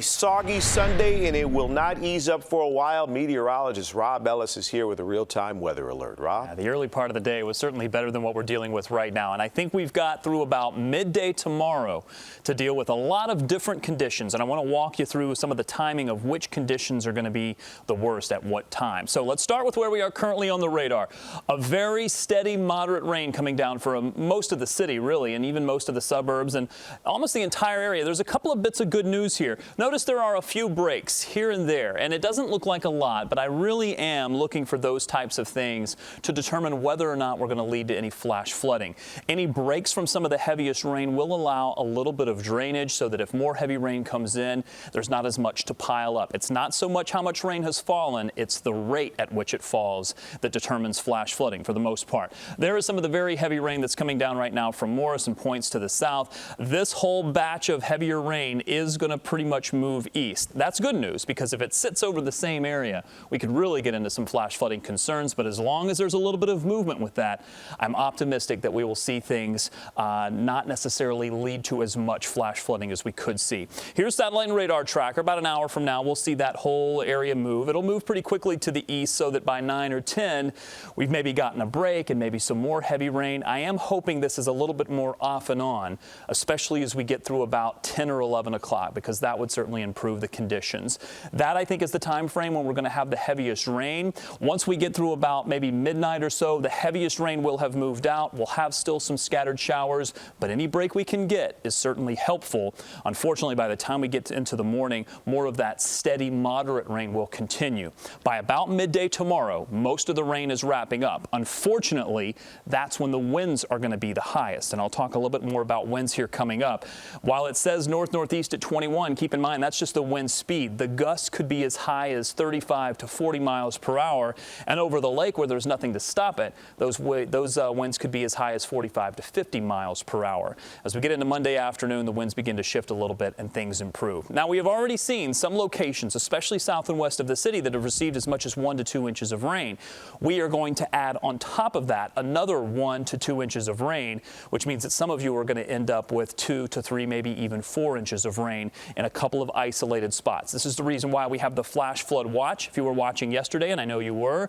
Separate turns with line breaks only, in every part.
Soggy Sunday, and it will not ease up for a while. Meteorologist Robb Ellis is here with a real-time weather alert. Rob?
Yeah, the early part of the day was certainly better than what we're dealing with right now, and I think we've got through about midday tomorrow to deal with a lot of different conditions, and I want to walk you through some of the timing of which conditions are going to be the worst at what time. So let's start with where we are currently on the radar. A very steady, moderate rain coming down for most of the city, really, and even most of the suburbs and almost the entire area. There's a couple of bits of good news here. Notice there are a few breaks here and there, and it doesn't look like a lot, but I really am looking for those types of things to determine whether or not we're going to lead to any flash flooding. Any breaks from some of the heaviest rain will allow a little bit of drainage so that if more heavy rain comes in, there's not as much to pile up. It's not so much how much rain has fallen, it's the rate at which it falls that determines flash flooding for the most part. There is some of the very heavy rain that's coming down right now from Morris and points to the south. This whole batch of heavier rain is going to pretty much move east. That's good news, because if it sits over the same area, we could really get into some flash flooding concerns. But as long as there's a little bit of movement with that, I'm optimistic that we will see things not necessarily lead to as much flash flooding as we could see. Here's satellite and radar tracker. About an hour from now, we'll see that whole area move. It'll move pretty quickly to the east so that by 9 or 10, we've maybe gotten a break and maybe some more heavy rain. I am hoping this is a little bit more off and on, especially as we get through about 10 or 11 o'clock, because that would certainly improve the conditions. That, I think, is the time frame when we're going to have the heaviest rain. Once we get through about maybe midnight or so, the heaviest rain will have moved out. We'll have still some scattered showers, but any break we can get is certainly helpful. Unfortunately, by the time we get into the morning, more of that steady, moderate rain will continue. By about midday tomorrow, most of the rain is wrapping up. Unfortunately, that's when the winds are going to be the highest, and I'll talk a little bit more about winds here coming up. While it says north-northeast at 21, keep in mind that's just the wind speed. The gusts could be as high as 35 to 40 miles per hour, and over the lake where there's nothing to stop it, those winds could be as high as 45 to 50 miles per hour. As we get into Monday afternoon, the winds begin to shift a little bit and things improve. Now, we have already seen some locations, especially south and west of the city, that have received as much as 1 to 2 inches of rain. We are going to add on top of that another 1 to 2 inches of rain, which means that some of you are going to end up with 2 to 3, maybe even 4 inches of rain in a couple of isolated spots. This is the reason why we have the flash flood watch. If you were watching yesterday, and I know you were,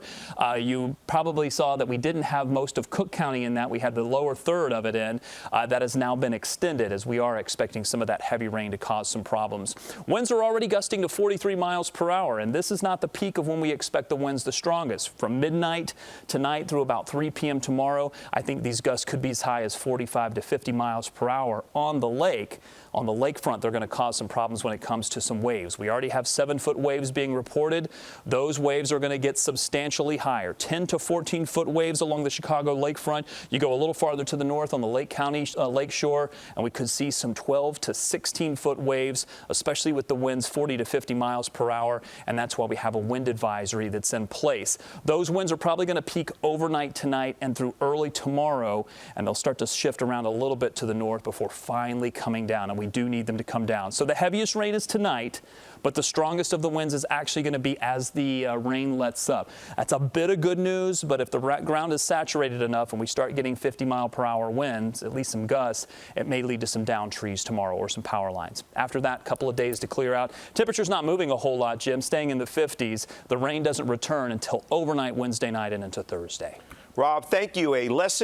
you probably saw that we didn't have most of Cook County in that. We had the lower third of it in. That has now been extended, as we are expecting some of that heavy rain to cause some problems. Winds are already gusting to 43 miles per hour, and this is not the peak of when we expect the winds the strongest. From midnight tonight through about 3 p.m. tomorrow, I think these gusts could be as high as 45 to 50 miles per hour on the lake. On the lakefront, they're going to cause some problems when it comes to some waves. We already have 7-foot waves being reported. Those waves are going to get substantially higher, 10 to 14-foot waves along the Chicago lakefront. You go a little farther to the north on the Lake County lakeshore, and we could see some 12 to 16-foot waves, especially with the winds 40 to 50 miles per hour, and that's why we have a wind advisory that's in place. Those winds are probably going to peak overnight tonight and through early tomorrow, and they'll start to shift around a little bit to the north before finally coming down, and we do need them to come down. So the heaviest rain is tonight, but the strongest of the winds is actually going to be as the rain lets up. That's a bit of good news, but if the ground is saturated enough and we start getting 50-mile-per-hour winds, at least some gusts, it may lead to some downed trees tomorrow or some power lines. After that, couple of days to clear out. Temperature's not moving a whole lot, Jim, staying in the 50s. The rain doesn't return until overnight Wednesday night and into Thursday.
Rob, thank you. A lesson